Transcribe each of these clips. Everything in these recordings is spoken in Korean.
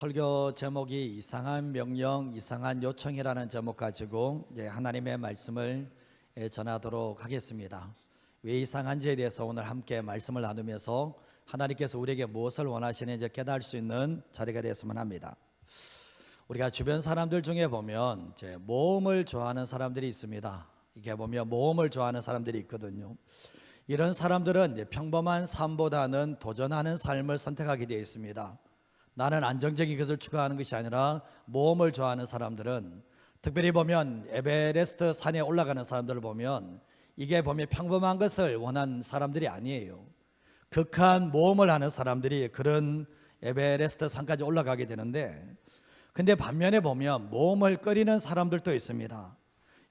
설교 제목이 이상한 명령, 이상한 요청이라는 제목 가지고 하나님의 말씀을 전하도록 하겠습니다. 왜 이상한지에 대해서 오늘 함께 말씀을 나누면서 하나님께서 우리에게 무엇을 원하시는지 깨달을 수 있는 자리가 되었으면 합니다. 우리가 주변 사람들 중에 보면 모험을 좋아하는 사람들이 있습니다. 이게 보면 모험을 좋아하는 사람들이 있거든요. 이런 사람들은 평범한 삶보다는 도전하는 삶을 선택하게 되어 있습니다. 나는 안정적인 것을 추구하는 것이 아니라 모험을 좋아하는 사람들은, 특별히 보면 에베레스트 산에 올라가는 사람들을 보면 이게 보면 평범한 것을 원하는 사람들이 아니에요. 극한 모험을 하는 사람들이 그런 에베레스트 산까지 올라가게 되는데, 근데 반면에 보면 모험을 꺼리는 사람들도 있습니다.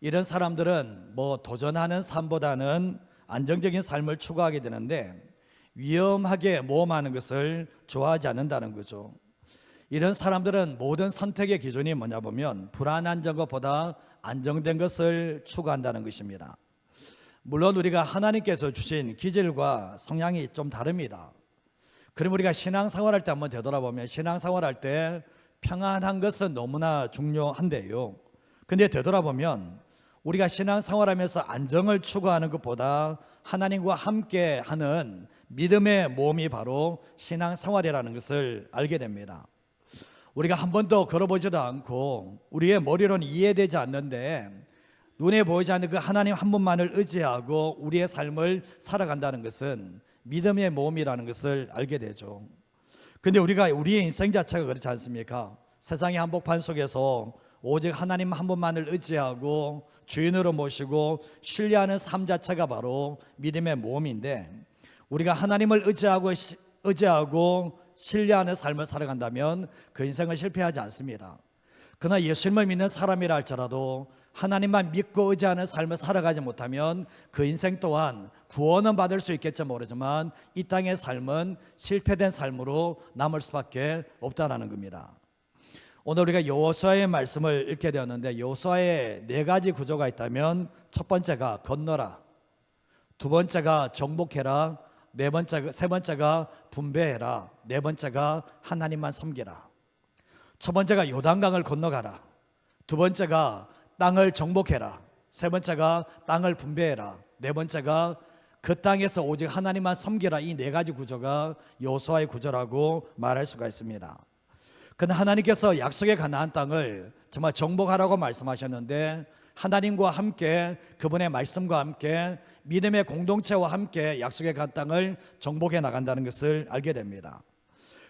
이런 사람들은 도전하는 삶보다는 안정적인 삶을 추구하게 되는데 위험하게 모험하는 것을 좋아하지 않는다는 거죠. 이런 사람들은 모든 선택의 기준이 뭐냐 보면 불안한 것보다 안정된 것을 추구한다는 것입니다. 물론 우리가 하나님께서 주신 기질과 성향이 좀 다릅니다. 그럼 우리가 신앙생활할 때 한번 되돌아보면 신앙생활할 때 평안한 것은 너무나 중요한데요. 근데 되돌아보면 우리가 신앙생활하면서 안정을 추구하는 것보다 하나님과 함께 하는 믿음의 모험이 바로 신앙생활이라는 것을 알게 됩니다. 우리가 한 번도 걸어보지도 않고 우리의 머리로는 이해되지 않는데 눈에 보이지 않는 그 하나님 한 분만을 의지하고 우리의 삶을 살아간다는 것은 믿음의 모험이라는 것을 알게 되죠. 근데 우리의 인생 자체가 그렇지 않습니까? 세상의 한복판 속에서 오직 하나님 한 분만을 의지하고 주인으로 모시고 신뢰하는 삶 자체가 바로 믿음의 모험인데, 우리가 하나님을 의지하고 신뢰하는 삶을 살아간다면 그 인생은 실패하지 않습니다. 그러나 예수님을 믿는 사람이라 할지라도 하나님만 믿고 의지하는 삶을 살아가지 못하면 그 인생 또한 구원은 받을 수 있겠지 모르지만 이 땅의 삶은 실패된 삶으로 남을 수밖에 없다는 겁니다. 오늘 우리가 여호수아의 말씀을 읽게 되었는데 여호수아에 네 가지 구조가 있다면 첫 번째가 건너라, 두 번째가 정복해라, 세 번째가 분배해라, 네 번째가 하나님만 섬기라. 첫 번째가 요단강을 건너가라, 두 번째가 땅을 정복해라, 세 번째가 땅을 분배해라, 네 번째가 그 땅에서 오직 하나님만 섬기라. 이 네 가지 구조가 여호수아의 구조라고 말할 수가 있습니다. 그러나 하나님께서 약속의 가나안 땅을 정말 정복하라고 말씀하셨는데 하나님과 함께 그분의 말씀과 함께 믿음의 공동체와 함께 약속의 가나안 땅을 정복해 나간다는 것을 알게 됩니다.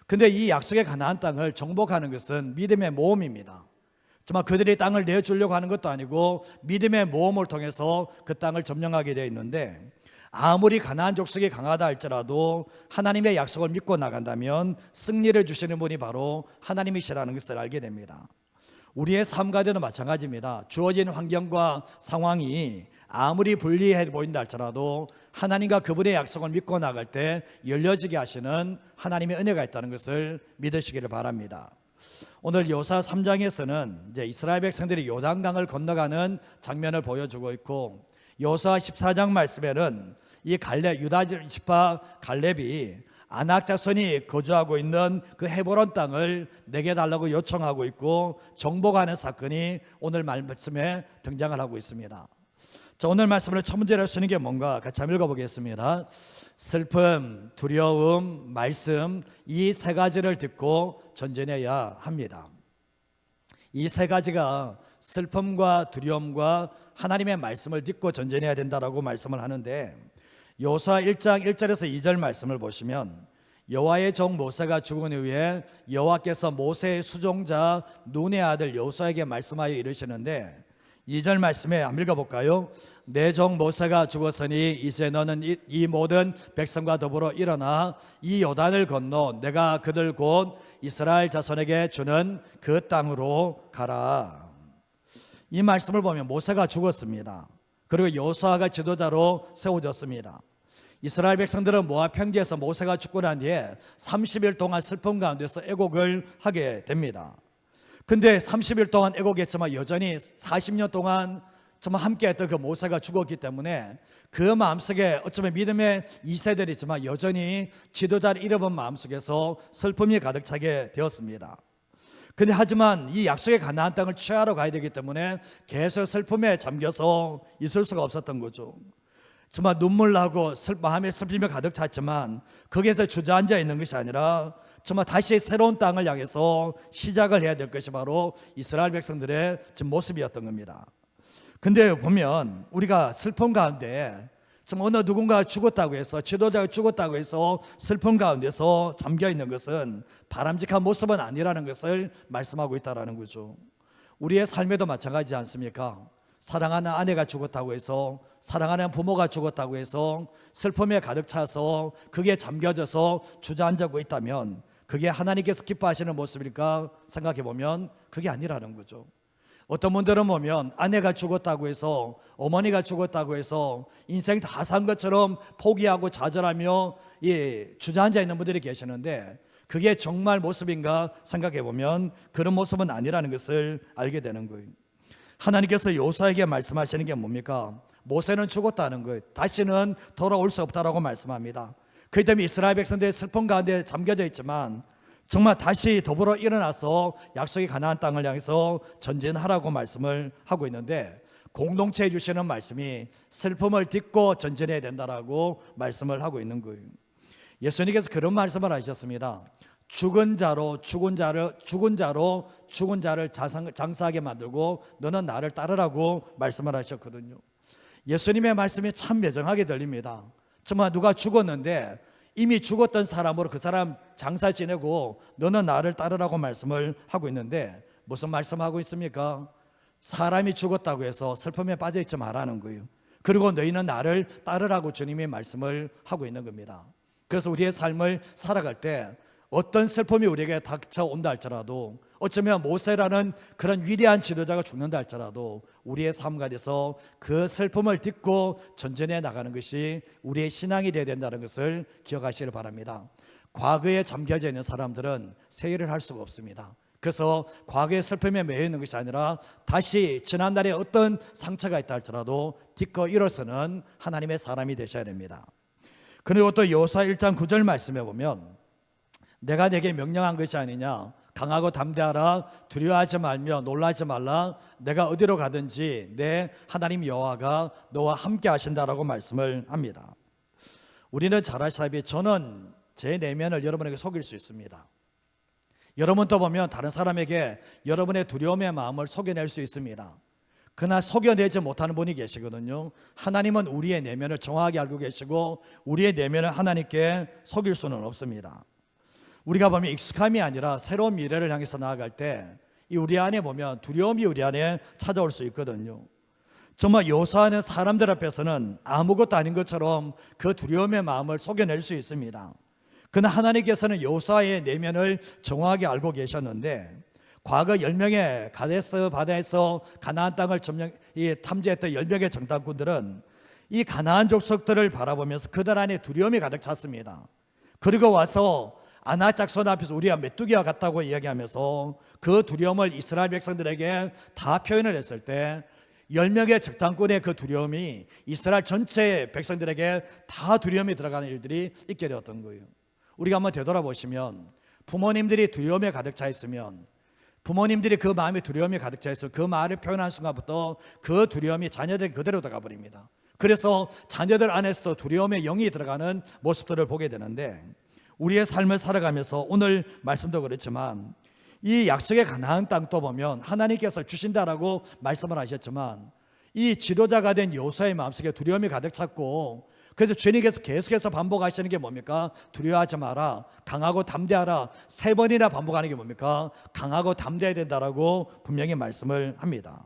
근데 이 약속의 가나안 땅을 정복하는 것은 믿음의 모험입니다. 정말 그들이 땅을 내주려고 하는 것도 아니고 믿음의 모험을 통해서 그 땅을 점령하게 되어 있는데, 아무리 가나안 족속이 강하다 할지라도 하나님의 약속을 믿고 나간다면 승리를 주시는 분이 바로 하나님이시라는 것을 알게 됩니다. 우리의 삶 가운데도 마찬가지입니다. 주어진 환경과 상황이 아무리 불리해 보인다 할지라도 하나님과 그분의 약속을 믿고 나갈 때 열려지게 하시는 하나님의 은혜가 있다는 것을 믿으시기를 바랍니다. 오늘 여호수아 3장에서는 이스라엘 백성들이 요단강을 건너가는 장면을 보여주고 있고, 여호수아 14장 말씀에는 이 유다 지파 갈렙이 아낙 자손이 거주하고 있는 그 헤브론 땅을 내게 달라고 요청하고 있고 정복하는 사건이 오늘 말씀에 등장을 하고 있습니다. 자, 오늘 말씀으로 첫 문제로 쓰는 게 뭔가 같이 한번 읽어보겠습니다. 슬픔, 두려움, 말씀, 이 세 가지를 듣고 전진해야 합니다. 이 세 가지가 슬픔과 두려움과 하나님의 말씀을 듣고 전진해야 된다라고 말씀을 하는데, 여호수아 1장 1절에서 2절 말씀을 보시면 여호와의 종 모세가 죽은 후에 여호와께서 모세의 수종자 눈의 아들 여호수아에게 말씀하여 이르시는데, 2절 말씀에 한번 읽어볼까요? 내 종 모세가 죽었으니 이제 너는 이 모든 백성과 더불어 일어나 이 요단을 건너 내가 그들 곧 이스라엘 자손에게 주는 그 땅으로 가라. 이 말씀을 보면 모세가 죽었습니다. 그리고 여호수아가 지도자로 세워졌습니다. 이스라엘 백성들은 모압 평지에서 모세가 죽고 난 뒤에 30일 동안 슬픔 가운데서 애곡을 하게 됩니다. 근데 30일 동안 애곡했지만 여전히 40년 동안 정말 함께했던 그 모세가 죽었기 때문에 그 마음속에 어쩌면 믿음의 2세들이지만 여전히 지도자를 잃어본 마음속에서 슬픔이 가득 차게 되었습니다. 근데 하지만 이 약속의 가나안 땅을 취하러 가야 되기 때문에 계속 슬픔에 잠겨서 있을 수가 없었던 거죠. 정말 눈물 나고 마음에 슬픔이 가득 찼지만 거기에서 주저앉아 있는 것이 아니라 정말 다시 새로운 땅을 향해서 시작을 해야 될 것이 바로 이스라엘 백성들의 지금 모습이었던 겁니다. 근데 보면 우리가 슬픔 가운데 지금 어느 누군가가 죽었다고 해서, 지도자가 죽었다고 해서 슬픔 가운데서 잠겨 있는 것은 바람직한 모습은 아니라는 것을 말씀하고 있다는 거죠. 우리의 삶에도 마찬가지지 않습니까? 사랑하는 아내가 죽었다고 해서, 사랑하는 부모가 죽었다고 해서 슬픔에 가득 차서 그게 잠겨져서 주저앉고 있다면 그게 하나님께서 기뻐하시는 모습일까 생각해 보면 그게 아니라는 거죠. 어떤 분들은 보면 아내가 죽었다고 해서, 어머니가 죽었다고 해서 인생 다 산 것처럼 포기하고 좌절하며 주저앉아 있는 분들이 계시는데 그게 정말 모습인가 생각해 보면 그런 모습은 아니라는 것을 알게 되는 거예요. 하나님께서 요수아에게 말씀하시는 게 뭡니까? 모세는 죽었다는 거예요. 다시는 돌아올 수 없다라고 말씀합니다. 그렇기 때문에 이스라엘 백성들의 슬픔 가운데 잠겨져 있지만 정말 다시 더불어 일어나서 약속의 가나안 땅을 향해서 전진하라고 말씀을 하고 있는데, 공동체에 주시는 말씀이 슬픔을 딛고 전진해야 된다라고 말씀을 하고 있는 거예요. 예수님께서 그런 말씀을 하셨습니다. 죽은 자로 죽은 자를 장사하게 만들고 너는 나를 따르라고 말씀을 하셨거든요. 예수님의 말씀이 참 매정하게 들립니다. 정말 누가 죽었는데 이미 죽었던 사람으로 그 사람 장사 지내고 너는 나를 따르라고 말씀을 하고 있는데 무슨 말씀하고 있습니까? 사람이 죽었다고 해서 슬픔에 빠져있지 말라는 거예요. 그리고 너희는 나를 따르라고 주님이 말씀을 하고 있는 겁니다. 그래서 우리의 삶을 살아갈 때 어떤 슬픔이 우리에게 닥쳐온다 할지라도, 어쩌면 모세라는 그런 위대한 지도자가 죽는다 할지라도 우리의 삶 가운데서 그 슬픔을 딛고 전진해 나가는 것이 우리의 신앙이 되어야 된다는 것을 기억하시길 바랍니다. 과거에 잠겨져 있는 사람들은 새 일을 할 수가 없습니다. 그래서 과거의 슬픔에 매여 있는 것이 아니라 다시 지난날에 어떤 상처가 있다 할지라도 딛고 일어서는 하나님의 사람이 되셔야 됩니다. 그리고 또 여호수아 1장 9절 말씀에 보면 내가 내게 명령한 것이 아니냐, 강하고 담대하라, 두려워하지 말며 놀라지 말라, 내가 어디로 가든지 내 하나님 여호와가 너와 함께 하신다라고 말씀을 합니다. 우리는 잘 아시다시피 저는 제 내면을 여러분에게 속일 수 있습니다. 여러분도 보면 다른 사람에게 여러분의 두려움의 마음을 속여낼 수 있습니다. 그러나 속여내지 못하는 분이 계시거든요. 하나님은 우리의 내면을 정확하게 알고 계시고 우리의 내면을 하나님께 속일 수는 없습니다. 우리가 보면 익숙함이 아니라 새로운 미래를 향해서 나아갈 때 이 우리 안에 보면 두려움이 우리 안에 찾아올 수 있거든요. 정말 여호수아는 사람들 앞에서는 아무것도 아닌 것처럼 그 두려움의 마음을 속여낼 수 있습니다. 그러나 하나님께서는 여호수아의 내면을 정확하게 알고 계셨는데, 과거 10명의 가데스 바다에서 가나안 땅을 탐지했던 10명의 정탐꾼들은 이 가나안 족속들을 바라보면서 그들 안에 두려움이 가득 찼습니다. 그리고 와서 아낙작선 앞에서 우리가 메뚜기와 같다고 이야기하면서 그 두려움을 이스라엘 백성들에게 다 표현을 했을 때 10명의 적당꾼의 그 두려움이 이스라엘 전체 백성들에게 다 두려움이 들어가는 일들이 있게 되었던 거예요. 우리가 한번 되돌아보시면 부모님들이 두려움에 가득 차 있으면, 부모님들이 그 마음에 두려움이 가득 차 있어 그 말을 표현한 순간부터 그 두려움이 자녀들 그대로 들어가 버립니다. 그래서 자녀들 안에서도 두려움의 영이 들어가는 모습들을 보게 되는데, 우리의 삶을 살아가면서 오늘 말씀도 그렇지만 이 약속의 가나안 땅도 보면 하나님께서 주신다라고 말씀을 하셨지만 이 지도자가 된 여호수아의 마음속에 두려움이 가득 찼고, 그래서 주님께서 계속해서 반복하시는 게 뭡니까? 두려워하지 마라, 강하고 담대하라. 3번이나 반복하는 게 뭡니까? 강하고 담대해야 된다라고 분명히 말씀을 합니다.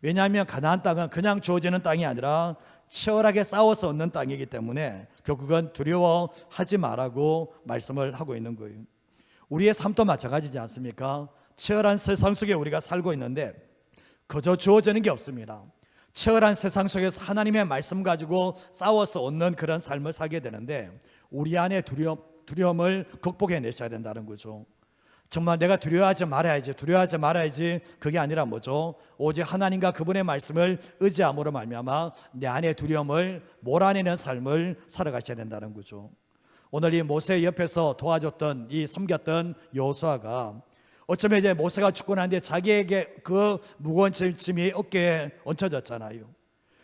왜냐하면 가나안 땅은 그냥 주어지는 땅이 아니라 치열하게 싸워서 얻는 땅이기 때문에 결국은 두려워하지 말라고 말씀을 하고 있는 거예요. 우리의 삶도 마찬가지지 않습니까? 치열한 세상 속에 우리가 살고 있는데 그저 주어지는 게 없습니다. 치열한 세상 속에서 하나님의 말씀 가지고 싸워서 얻는 그런 삶을 살게 되는데 우리 안에 두려움을 극복해내셔야 된다는 거죠. 정말 내가 두려워하지 말아야지 그게 아니라 뭐죠? 오직 하나님과 그분의 말씀을 의지함으로 말미암아 내 안의 두려움을 몰아내는 삶을 살아가셔야 된다는 거죠. 오늘 이 모세 옆에서 도와줬던, 이 섬겼던 여호수아가 어쩌면 이제 모세가 죽고 난 뒤에 자기에게 그 무거운 짐이 어깨에 얹혀졌잖아요.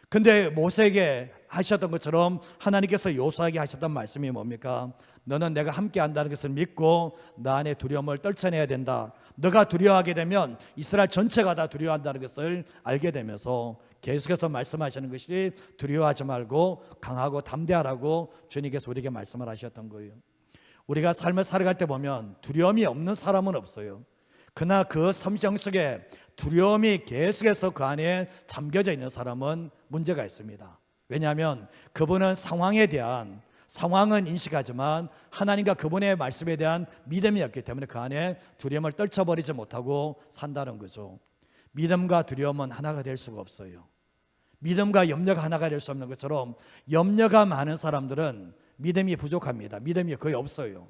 근데 모세에게 하셨던 것처럼 하나님께서 여호수아에게 하셨던 말씀이 뭡니까? 너는 내가 함께 한다는 것을 믿고 나 안에 두려움을 떨쳐내야 된다. 너가 두려워하게 되면 이스라엘 전체가 다 두려워한다는 것을 알게 되면서 계속해서 말씀하시는 것이 두려워하지 말고 강하고 담대하라고 주님께서 우리에게 말씀을 하셨던 거예요. 우리가 삶을 살아갈 때 보면 두려움이 없는 사람은 없어요. 그러나 그 심정 속에 두려움이 계속해서 그 안에 잠겨져 있는 사람은 문제가 있습니다. 왜냐하면 그분은 상황은 인식하지만 하나님과 그분의 말씀에 대한 믿음이 없기 때문에 그 안에 두려움을 떨쳐버리지 못하고 산다는 거죠. 믿음과 두려움은 하나가 될 수가 없어요. 믿음과 염려가 하나가 될 수 없는 것처럼 염려가 많은 사람들은 믿음이 부족합니다. 믿음이 거의 없어요.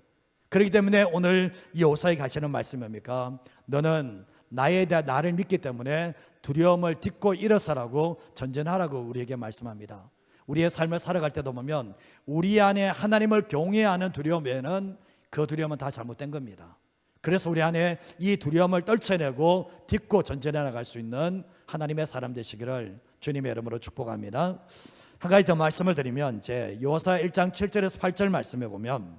그렇기 때문에 오늘 이 여호수아에게 하시는 말씀이 뭡니까? 너는 나에 대한 나를 믿기 때문에 두려움을 딛고 일어서라고 전진하라고 우리에게 말씀합니다. 우리의 삶을 살아갈 때도 보면 우리 안에 하나님을 경외하는 두려움 외에는 그 두려움은 다 잘못된 겁니다. 그래서 우리 안에 이 두려움을 떨쳐내고 딛고 전진해 나갈 수 있는 하나님의 사람 되시기를 주님의 이름으로 축복합니다. 한 가지 더 말씀을 드리면 이제 여호수아 1장 7절에서 8절 말씀에 보면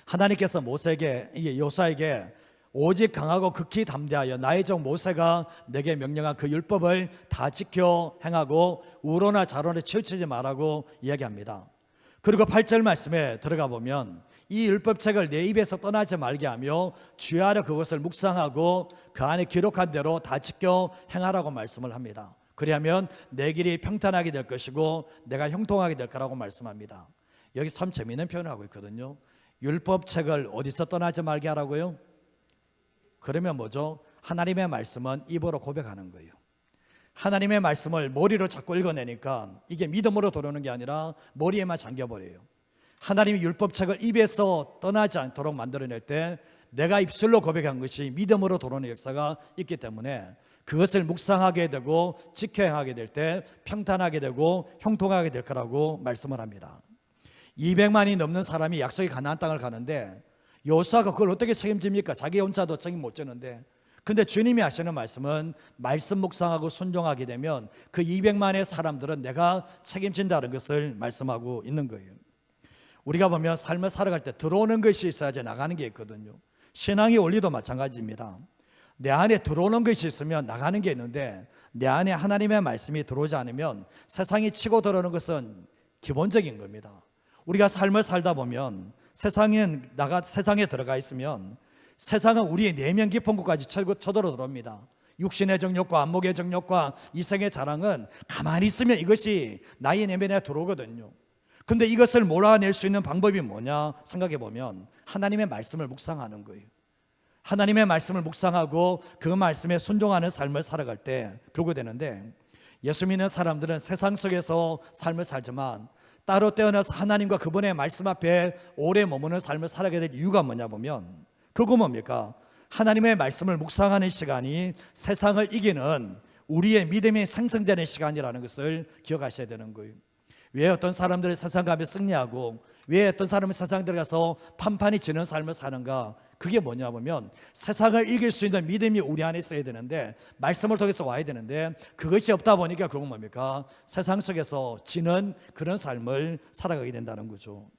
하나님께서 여호수아에게 오직 강하고 극히 담대하여 나의 종 모세가 내게 명령한 그 율법을 다 지켜 행하고 우로나 좌로나 치우치지 말라고 이야기합니다. 그리고 8절 말씀에 들어가 보면 이 율법책을 내 입에서 떠나지 말게 하며 주야로 그것을 묵상하고 그 안에 기록한 대로 다 지켜 행하라고 말씀을 합니다. 그리하면 내 길이 평탄하게 될 것이고 내가 형통하게 될 거라고 말씀합니다. 여기 참 재미있는 표현을 하고 있거든요. 율법책을 어디서 떠나지 말게 하라고요? 그러면 뭐죠? 하나님의 말씀은 입으로 고백하는 거예요. 하나님의 말씀을 머리로 자꾸 읽어내니까 이게 믿음으로 들어오는 게 아니라 머리에만 잠겨버려요. 하나님의 율법책을 입에서 떠나지 않도록 만들어낼 때 내가 입술로 고백한 것이 믿음으로 들어오는 역사가 있기 때문에 그것을 묵상하게 되고 지켜 행하게 될 때 평탄하게 되고 형통하게 될 거라고 말씀을 합니다. 200만이 넘는 사람이 약속의 가나안 땅을 가는데 여호수아가 그걸 어떻게 책임집니까? 자기 혼자도 책임 못 지는데. 근데 주님이 하시는 말씀은 말씀 묵상하고 순종하게 되면 그 200만의 사람들은 내가 책임진다는 것을 말씀하고 있는 거예요. 우리가 보면 삶을 살아갈 때 들어오는 것이 있어야지 나가는 게 있거든요. 신앙의 원리도 마찬가지입니다. 내 안에 들어오는 것이 있으면 나가는 게 있는데 내 안에 하나님의 말씀이 들어오지 않으면 세상이 치고 들어오는 것은 기본적인 겁니다. 우리가 삶을 살다 보면 세상에 들어가 있으면 세상은 우리의 내면 깊은 곳까지 쳐들어 들어옵니다. 육신의 정욕과 안목의 정욕과 이생의 자랑은 가만히 있으면 이것이 나의 내면에 들어오거든요. 근데 이것을 몰아낼 수 있는 방법이 뭐냐 생각해 보면 하나님의 말씀을 묵상하는 거예요. 하나님의 말씀을 묵상하고 그 말씀에 순종하는 삶을 살아갈 때 그러게 되는데 예수 믿는 사람들은 세상 속에서 삶을 살지만 따로 떼어나서 하나님과 그분의 말씀 앞에 오래 머무는 삶을 살아가게 될 이유가 뭐냐 보면 그거 뭡니까? 하나님의 말씀을 묵상하는 시간이 세상을 이기는 우리의 믿음이 생성되는 시간이라는 것을 기억하셔야 되는 거예요. 왜 어떤 사람들이 세상 가면 승리하고 왜 어떤 사람은 세상 들어가서 판판이 지는 삶을 사는가? 그게 뭐냐 보면 세상을 이길 수 있는 믿음이 우리 안에 있어야 되는데 말씀을 통해서 와야 되는데 그것이 없다 보니까 결국 뭡니까? 세상 속에서 지는 그런 삶을 살아가게 된다는 거죠.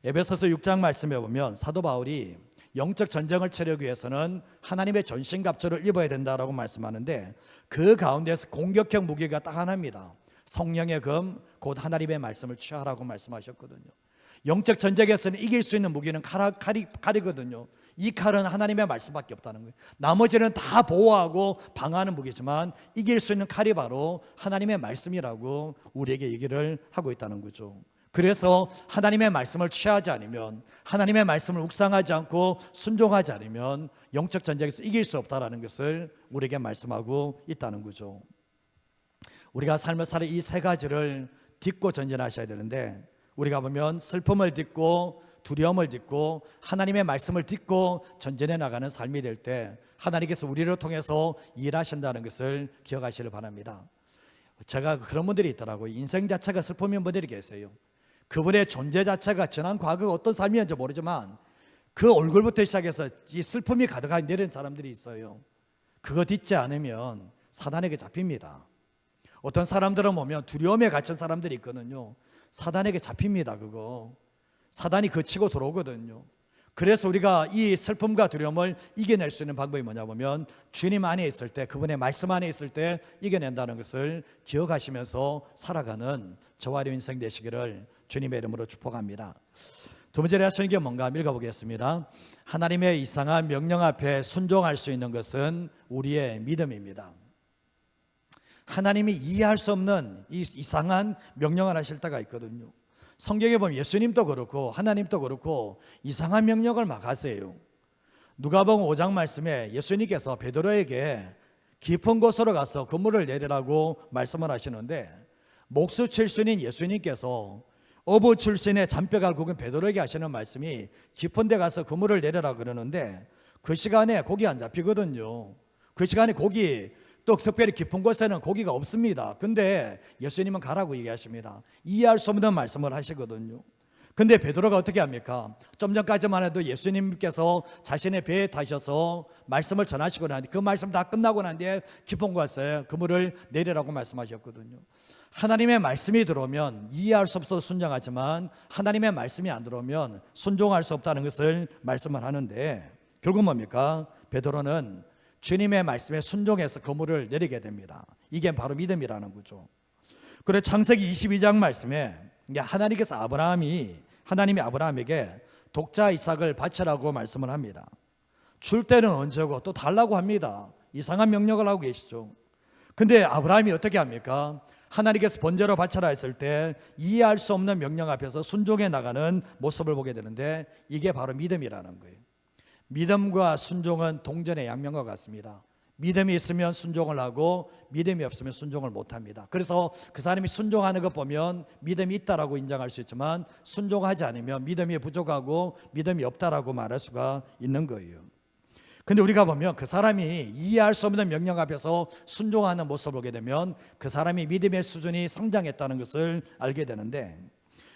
에베소서 6장 말씀에 보면 사도 바울이 영적 전쟁을 치르기 위해서는 하나님의 전신갑주를 입어야 된다라고 말씀하는데 그 가운데서 공격형 무기가 딱 하나입니다. 성령의 금, 곧 하나님의 말씀을 취하라고 말씀하셨거든요. 영적 전쟁에서는 이길 수 있는 무기는 칼이거든요. 이 칼은 하나님의 말씀밖에 없다는 거예요. 나머지는 다 보호하고 방어하는 무기지만 이길 수 있는 칼이 바로 하나님의 말씀이라고 우리에게 얘기를 하고 있다는 거죠. 그래서 하나님의 말씀을 취하지 않으면 하나님의 말씀을 묵상하지 않고 순종하지 않으면 영적 전쟁에서 이길 수 없다는 것을 우리에게 말씀하고 있다는 거죠. 우리가 삶을 살아 이 세 가지를 딛고 전진하셔야 되는데 우리가 보면 슬픔을 딛고 두려움을 딛고 하나님의 말씀을 딛고 전진해 나가는 삶이 될 때 하나님께서 우리를 통해서 일하신다는 것을 기억하시길 바랍니다. 제가 그런 분들이 있더라고요. 인생 자체가 슬픔인 분들이 계세요. 그분의 존재 자체가 지난 과거가 어떤 삶이었는지 모르지만 그 얼굴부터 시작해서 이 슬픔이 가득하게 내리는 사람들이 있어요. 그거 잊지 않으면 사단에게 잡힙니다. 어떤 사람들은 보면 두려움에 갇힌 사람들이 있거든요. 사단에게 잡힙니다. 그거 사단이 거치고 들어오거든요. 그래서 우리가 이 슬픔과 두려움을 이겨낼 수 있는 방법이 뭐냐 보면 주님 안에 있을 때, 그분의 말씀 안에 있을 때 이겨낸다는 것을 기억하시면서 살아가는 저와 여러분 인생 되시기를 주님의 이름으로 축복합니다. 두 번째 레슨이 뭔가 한번 읽어보겠습니다. 하나님의 이상한 명령 앞에 순종할 수 있는 것은 우리의 믿음입니다. 하나님이 이해할 수 없는 이 이상한 명령을 하실 때가 있거든요. 성경에 보면 예수님도 그렇고 하나님도 그렇고 이상한 명령을 막 하세요. 누가복음 5장 말씀에 예수님께서 베드로에게 깊은 곳으로 가서 그물을 내리라고 말씀을 하시는데, 목수 출신인 예수님께서 어부 출신의 잔뼈가 굵은 베드로에게 하시는 말씀이 깊은 데 가서 그물을 내리라 그러는데, 그 시간에 고기 안 잡히거든요. 그 시간에 고기, 또 특별히 깊은 곳에는 고기가 없습니다. 근데 예수님은 가라고 얘기하십니다. 이해할 수 없는 말씀을 하시거든요. 근데 베드로가 어떻게 합니까? 좀 전까지만 해도 예수님께서 자신의 배에 타셔서 말씀을 전하시고 난 뒤에 그 말씀 다 끝나고 난 뒤에 깊은 곳에 그물을 내리라고 말씀하셨거든요. 하나님의 말씀이 들어오면 이해할 수 없어서 순종하지만 하나님의 말씀이 안 들어오면 순종할 수 없다는 것을 말씀을 하는데, 결국 뭡니까? 베드로는 주님의 말씀에 순종해서 그물을 내리게 됩니다. 이게 바로 믿음이라는 거죠. 그래 창세기 22장 말씀에 하나님께서 하나님이 아브라함에게 독자 이삭을 바치라고 말씀을 합니다. 줄 때는 언제고 또 달라고 합니다. 이상한 명령을 하고 계시죠. 근데 아브라함이 어떻게 합니까? 하나님께서 번제로 바쳐라 했을 때 이해할 수 없는 명령 앞에서 순종해 나가는 모습을 보게 되는데, 이게 바로 믿음이라는 거예요. 믿음과 순종은 동전의 양면과 같습니다. 믿음이 있으면 순종을 하고 믿음이 없으면 순종을 못합니다. 그래서 그 사람이 순종하는 것 보면 믿음이 있다라고 인정할 수 있지만, 순종하지 않으면 믿음이 부족하고 믿음이 없다라고 말할 수가 있는 거예요. 근데 우리가 보면 그 사람이 이해할 수 없는 명령 앞에서 순종하는 모습을 보게 되면 그 사람이 믿음의 수준이 성장했다는 것을 알게 되는데,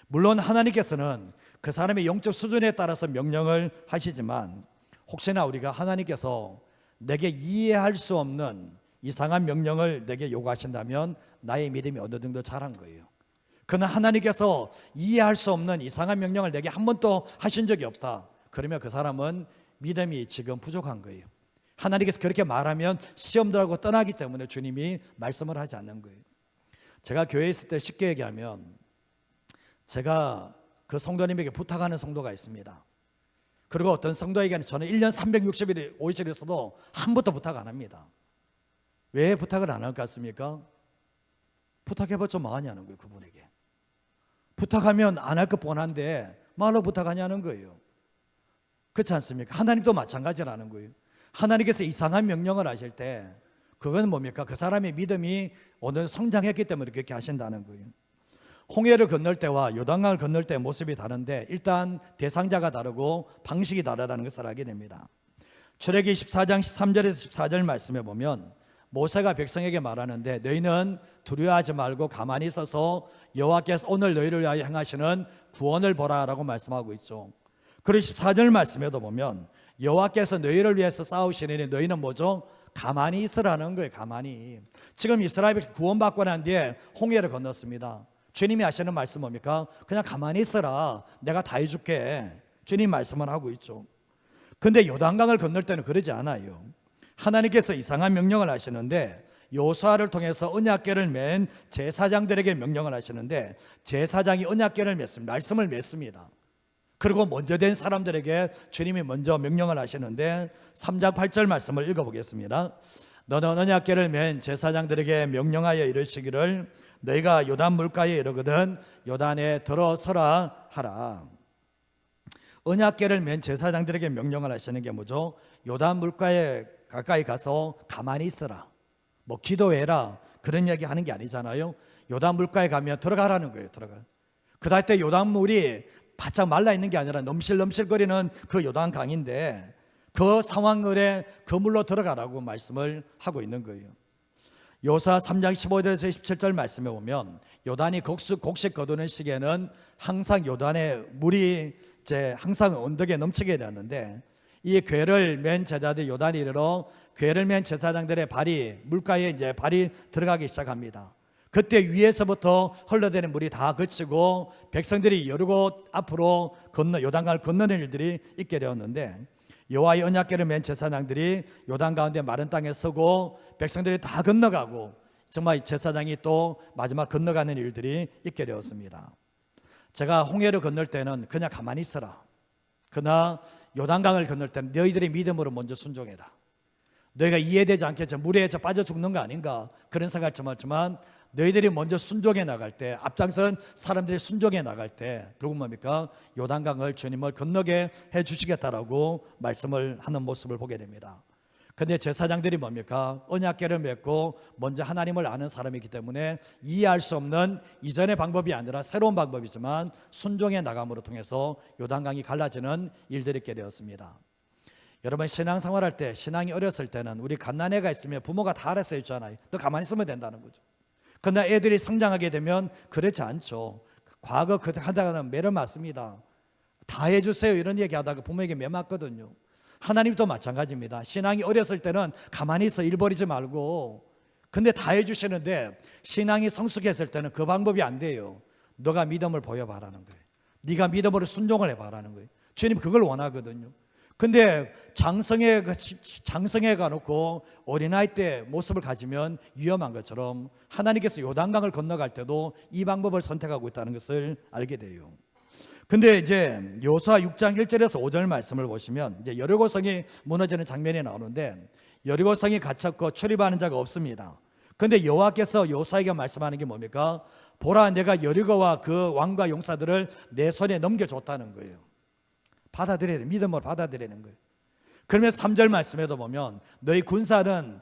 물론 하나님께서는 그 사람의 영적 수준에 따라서 명령을 하시지만, 혹시나 우리가 하나님께서 내게 이해할 수 없는 이상한 명령을 내게 요구하신다면 나의 믿음이 어느 정도 자란 거예요. 그러나 하나님께서 이해할 수 없는 이상한 명령을 내게 한 번도 하신 적이 없다. 그러면 그 사람은 믿음이 지금 부족한 거예요. 하나님께서 그렇게 말하면 시험 들하고 떠나기 때문에 주님이 말씀을 하지 않는 거예요. 제가 교회에 있을 때 쉽게 얘기하면, 제가 그 성도님에게 부탁하는 성도가 있습니다. 그리고 어떤 성도에게는 저는 1년 360일 5일을 있어도 한 번도 부탁 안 합니다. 왜 부탁을 안 할 것 같습니까? 부탁해봤자 뭐하냐는 거예요. 그분에게 부탁하면 안 할 것 뻔한데 말로 부탁하냐는 거예요. 그렇지 않습니까? 하나님도 마찬가지라는 거예요. 하나님께서 이상한 명령을 하실 때 그건 뭡니까? 그 사람의 믿음이 어느 성장했기 때문에 그렇게 하신다는 거예요. 홍해를 건널 때와 요단강을 건널 때의 모습이 다른데, 일단 대상자가 다르고 방식이 다르다는 것을 알게 됩니다. 출애기 14장 13절에서 14절 말씀에 보면 모세가 백성에게 말하는데, 너희는 두려워하지 말고 가만히 있어서 여호와께서 오늘 너희를 위하여 행하시는 구원을 보라 라고 말씀하고 있죠. 그리고 14절 말씀에도 보면 여호와께서 너희를 위해서 싸우시니 너희는 뭐죠? 가만히 있으라는 거예요. 가만히. 지금 이스라엘 백성 구원받고 난 뒤에 홍해를 건넜습니다. 주님이 하시는 말씀 뭡니까? 그냥 가만히 있어라, 내가 다 해줄게. 주님 말씀을 하고 있죠. 근데 요단강을 건널 때는 그러지 않아요. 하나님께서 이상한 명령을 하시는데, 여호수아를 통해서 언약궤를 맨 제사장들에게 명령을 하시는데, 제사장이 언약궤를 맺습니다. 말씀을 맺습니다. 그리고 먼저 된 사람들에게 주님이 먼저 명령을 하시는데, 3장 8절 말씀을 읽어보겠습니다. 너는 언약궤를 맨 제사장들에게 명령하여 이르시기를, 너희가 요단 물가에 이르거든 요단에 들어서라 하라. 언약궤를 맨 제사장들에게 명령을 하시는 게 뭐죠? 요단 물가에 가까이 가서 가만히 있어라, 뭐 기도해라, 그런 얘기 하는 게 아니잖아요. 요단 물가에 가면 들어가라는 거예요. 들어가. 그럴 때 요단물이 바짝 말라 있는 게 아니라 넘실넘실거리는 그 요단강인데, 그 상황을에 그 물로 들어가라고 말씀을 하고 있는 거예요. 여호수아 3장 15절에서 17절 말씀에 보면 요단이 곡식 거두는 시기에는 항상 요단의 물이 항상 언덕에 넘치게 되었는데, 이 궤를 맨 제자들 요단 이르러 궤를 맨 제사장들의 물가에 이제 발이 들어가기 시작합니다. 그때 위에서부터 흘러대는 물이 다 그치고 백성들이 여러 곳 앞으로 요단강을 건너는 일들이 있게 되었는데, 여호와의 언약궤를 맨 제사장들이 요단 가운데 마른 땅에 서고 백성들이 다 건너가고 정말 제사장이 또 마지막 건너가는 일들이 있게 되었습니다. 제가 홍해를 건널 때는 그냥 가만히 있어라, 그러나 요단강을 건널 때는 너희들의 믿음으로 먼저 순종해라, 너희가 이해되지 않게 물에 빠져 죽는 거 아닌가 그런 생각을 좀 했지만, 너희들이 먼저 순종해 나갈 때, 앞장선 사람들이 순종해 나갈 때 결국 뭡니까? 요단강을 주님을 건너게 해 주시겠다라고 말씀을 하는 모습을 보게 됩니다. 근데 제사장들이 뭡니까? 언약궤를 맺고 먼저 하나님을 아는 사람이기 때문에 이해할 수 없는 이전의 방법이 아니라 새로운 방법이지만 순종해 나감으로 통해서 요단강이 갈라지는 일들이 있게 되었습니다. 여러분, 신앙생활할 때, 신앙이 어렸을 때는 우리 갓난애가 있으면 부모가 다 알아서 해주잖아요. 너 가만히 있으면 된다는 거죠. 그러나 애들이 성장하게 되면 그렇지 않죠. 과거 하다가는 매를 맞습니다. 다 해주세요 이런 얘기하다가 부모에게 매 맞거든요. 하나님도 마찬가지입니다. 신앙이 어렸을 때는 가만히 있어 일 버리지 말고, 근데 다 해주시는데 신앙이 성숙했을 때는 그 방법이 안 돼요. 너가 믿음을 보여봐라는 거예요. 네가 믿음으로 순종을 해봐라는 거예요. 주님 그걸 원하거든요. 근데 장성해 가놓고 어린아이 때 모습을 가지면 위험한 것처럼 하나님께서 요단강을 건너갈 때도 이 방법을 선택하고 있다는 것을 알게 돼요. 근데 이제 여호수아 6장 1절에서 5절 말씀을 보시면 이제 여리고성이 무너지는 장면이 나오는데, 여리고성이 갇혔고 출입하는 자가 없습니다. 근데 여호와께서 여호수아에게 말씀하는 게 뭡니까? 보라, 내가 여리고와 그 왕과 용사들을 내 손에 넘겨줬다는 거예요. 받아들여야 돼. 믿음으로 받아들이는 거예요. 그러면 3절 말씀에도 보면 너희 군사는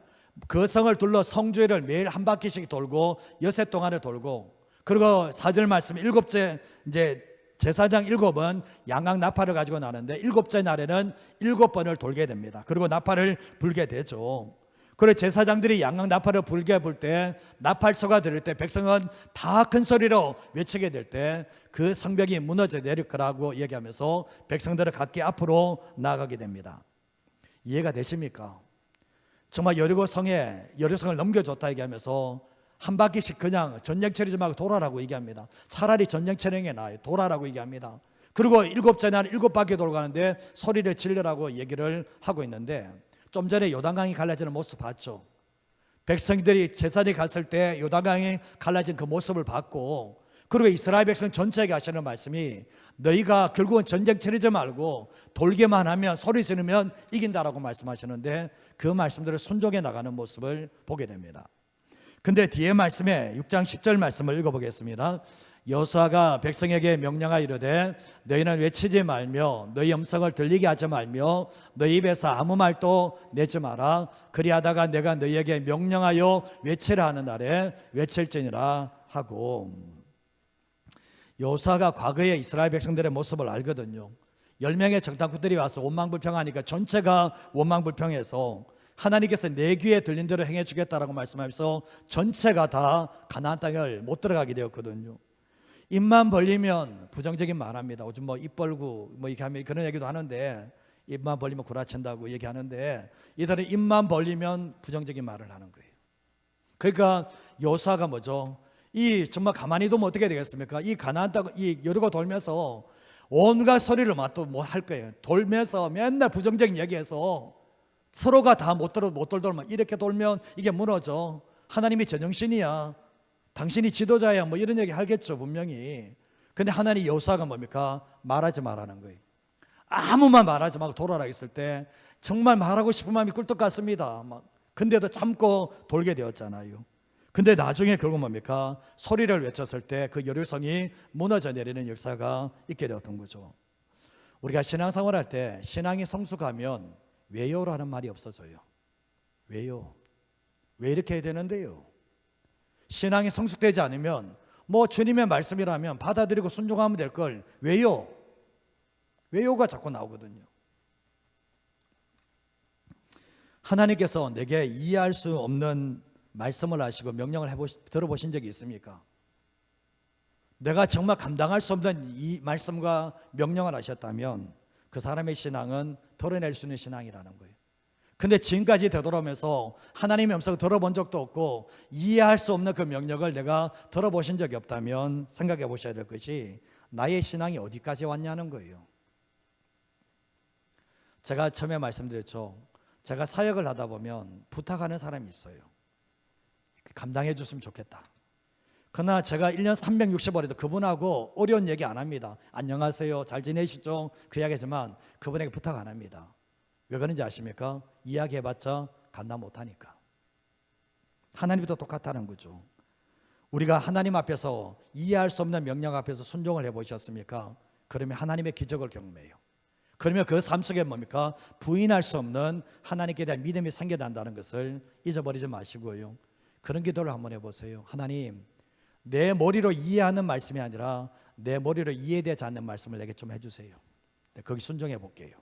그 성을 둘러 성주회를 매일 한 바퀴씩 돌고 여세 동안을 돌고, 그리고 4절 말씀 7째 이제 제사장 7은 양각 나팔을 가지고 나는데 7째 날에는 7번을 돌게 됩니다. 그리고 나팔을 불게 되죠. 그리고 제사장들이 양각 나팔을 불게 불 때, 나팔소가 들을 때 백성은 다 큰 소리로 외치게 될 때 그 성벽이 무너져 내릴 거라고 얘기하면서 백성들을 각기 앞으로 나아가게 됩니다. 이해가 되십니까? 정말 여리고성을 넘겨줬다 얘기하면서 한 바퀴씩 그냥 전쟁 치르지 말고 돌아라고 얘기합니다. 차라리 전쟁 치르는 게 나아요. 돌아라고 얘기합니다. 그리고 7째 날 7바퀴 돌고 가는데 소리를 지르라고 얘기를 하고 있는데, 좀 전에 요단강이 갈라지는 모습 봤죠. 백성들이 제사장이 갔을 때 요단강이 갈라진 그 모습을 봤고, 그리고 이스라엘 백성 전체에게 하시는 말씀이 너희가 결국은 전쟁 치르지 말고 돌게만 하면, 소리 지르면 이긴다라고 말씀하시는데, 그 말씀대로 순종해 나가는 모습을 보게 됩니다. 근데 뒤에 말씀에 6장 10절 말씀을 읽어보겠습니다. 여호수아가 백성에게 명령하여 이르되 너희는 외치지 말며 너희 음성을 들리게 하지 말며 너희 입에서 아무 말도 내지 마라. 그리하다가 내가 너희에게 명령하여 외치라 하는 날에 외칠지니라 하고, 여호수아가 과거의 이스라엘 백성들의 모습을 알거든요. 10명의 정탐꾼들이 와서 원망불평하니까 전체가 원망불평해서 하나님께서 내 귀에 들린 대로 행해주겠다라고 말씀하면서 전체가 다 가나안 땅을 못 들어가게 되었거든요. 입만 벌리면 부정적인 말합니다. 요즘 입 벌고 이렇게 하면 그런 얘기도 하는데, 입만 벌리면 구라친다고 얘기하는데, 이들은 입만 벌리면 부정적인 말을 하는 거예요. 그러니까 여호수아가 뭐죠? 정말 가만히 두면 어떻게 되겠습니까? 이 가나안 땅, 여리고 돌면서 온갖 소리를 뭐 할 거예요. 돌면서 맨날 부정적인 얘기해서 서로가 다 못 돌면, 이렇게 돌면 이게 무너져. 하나님이 제정신이야. 당신이 지도자야. 이런 얘기 하겠죠, 분명히. 근데 하나님 여호수아가 뭡니까? 말하지 말라는 거예요. 아무만 말하지 말고 돌아라 했을 때 정말 말하고 싶은 마음이 꿀떡 같습니다. 근데도 참고 돌게 되었잖아요. 근데 나중에 결국 뭡니까? 소리를 외쳤을 때 그 여리고성이 무너져 내리는 역사가 있게 되었던 거죠. 우리가 신앙생활할 때 신앙이 성숙하면 왜요라는 말이 없어져요. 왜요? 왜 이렇게 해야 되는데요? 신앙이 성숙되지 않으면 주님의 말씀이라면 받아들이고 순종하면 될 걸 왜요? 왜요가 자꾸 나오거든요. 하나님께서 내게 이해할 수 없는 말씀을 하시고 명령을 들어보신 적이 있습니까? 내가 정말 감당할 수 없는 이 말씀과 명령을 하셨다면 그 사람의 신앙은 덜어낼 수 있는 신앙이라는 거예요. 근데 지금까지 되돌아오면서 하나님의 음성을 들어본 적도 없고 이해할 수 없는 그 명령을 내가 들어보신 적이 없다면 생각해 보셔야 될 것이 나의 신앙이 어디까지 왔냐는 거예요. 제가 처음에 말씀드렸죠. 제가 사역을 하다 보면 부탁하는 사람이 있어요. 감당해 줬으면 좋겠다. 그러나 제가 1년 365일도 그분하고 어려운 얘기 안 합니다. 안녕하세요, 잘 지내시죠? 그 이야기지만 그분에게 부탁 안 합니다. 왜 그런지 아십니까? 이야기해봤자 감당 못하니까. 하나님도 똑같다는 거죠. 우리가 하나님 앞에서 이해할 수 없는 명령 앞에서 순종을 해보셨습니까? 그러면 하나님의 기적을 경험해요. 그러면 그 삶 속에 뭡니까? 부인할 수 없는 하나님께 대한 믿음이 생겨난다는 것을 잊어버리지 마시고요. 그런 기도를 한번 해보세요. 하나님, 내 머리로 이해하는 말씀이 아니라 내 머리로 이해되지 않는 말씀을 내게 좀 해주세요. 거기 순종해 볼게요.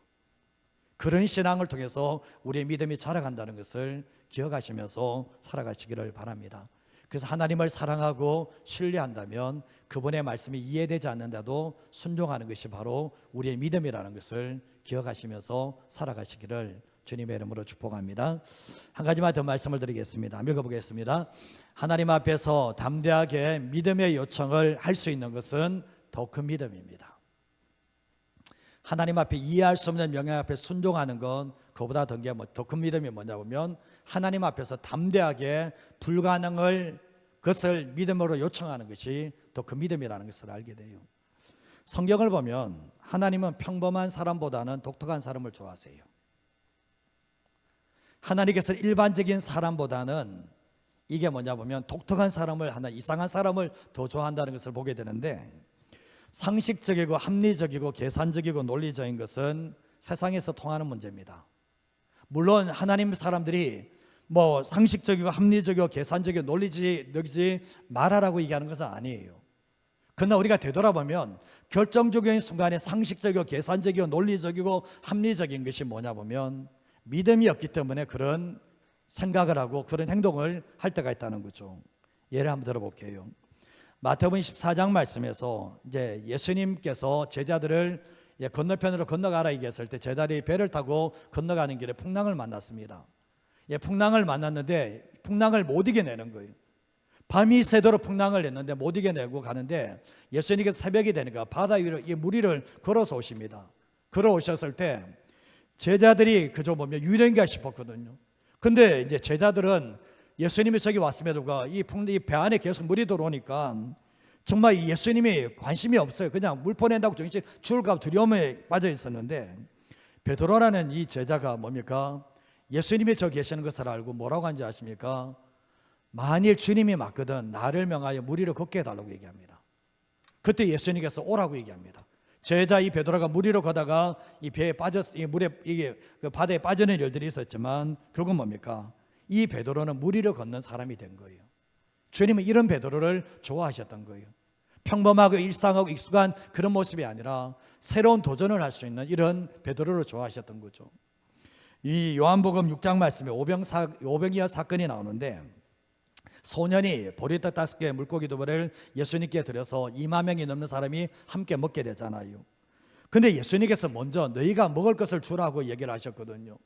그런 신앙을 통해서 우리의 믿음이 자라간다는 것을 기억하시면서 살아가시기를 바랍니다. 그래서 하나님을 사랑하고 신뢰한다면 그분의 말씀이 이해되지 않는데도 순종하는 것이 바로 우리의 믿음이라는 것을 기억하시면서 살아가시기를 주님의 이름으로 축복합니다. 한 가지만 더 말씀을 드리겠습니다. 읽어보겠습니다. 하나님 앞에서 담대하게 믿음의 요청을 할 수 있는 것은 더 큰 믿음입니다. 하나님 앞에 이해할 수 없는 명령 앞에 순종하는 건 그보다 더 큰 믿음이 뭐냐 보면 하나님 앞에서 담대하게 불가능을 것을 믿음으로 요청하는 것이 더 큰 믿음이라는 것을 알게 돼요. 성경을 보면 하나님은 평범한 사람보다는 독특한 사람을 좋아하세요. 하나님께서 일반적인 사람보다는 이게 뭐냐 보면 독특한 사람을 하나 이상한 사람을 더 좋아한다는 것을 보게 되는데 상식적이고 합리적이고 계산적이고 논리적인 것은 세상에서 통하는 문제입니다. 물론 하나님 사람들이 뭐 상식적이고 합리적이고 계산적이고 논리적이지 말하라고 얘기하는 것은 아니에요. 그러나 우리가 되돌아보면 결정적인 순간에 상식적이고 계산적이고 논리적이고 합리적인 것이 뭐냐 보면 믿음이 없기 때문에 그런 생각을 하고 그런 행동을 할 때가 있다는 거죠. 예를 한번 들어볼게요. 마태복음 14장 말씀에서 이제 예수님께서 제자들을 건너편으로 건너가라 얘기했을 때 제자들이 배를 타고 건너가는 길에 풍랑을 만났습니다. 풍랑을 만났는데 풍랑을 못 이겨내는 거예요. 밤이 새도록 풍랑을 냈는데 못 이겨내고 가는데 예수님께서 새벽이 되니까 바다 위로 이 물 위를 걸어서 오십니다. 걸어오셨을 때 제자들이 그저 보면 유령인가 싶었거든요. 근데 이제 제자들은 예수님이 저기 왔음에도 이 배 안에 계속 물이 들어오니까 정말 예수님이 관심이 없어요. 그냥 물 보낸다고 정신 죽을까 두려움에 빠져 있었는데 베드로라는 이 제자가 뭡니까? 예수님이 저 계시는 것을 알고 뭐라고 하는지 아십니까? 만일 주님이 맞거든 나를 명하여 물 위로 걷게 해달라고 얘기합니다. 그때 예수님께서 오라고 얘기합니다. 제자 이 베드로가 물 위로 걷다가 이 배에 이 물에 이게 바다에 빠지는 일들이 있었지만 결국 뭡니까? 이 베드로는 물 위로 걷는 사람이 된 거예요. 주님은 이런 베드로를 좋아하셨던 거예요. 평범하고 일상하고 익숙한 그런 모습이 아니라 새로운 도전을 할 수 있는 이런 베드로를 좋아하셨던 거죠. 이 요한복음 6장 말씀에 오병이어 사건이 나오는데 소년이 보리떡 5개 물고기 2개를 예수님께 드려서 2만 명이 넘는 사람이 함께 먹게 되잖아요. 근데 예수님께서 먼저 너희가 먹을 것을 주라고 얘기를 하셨거든요.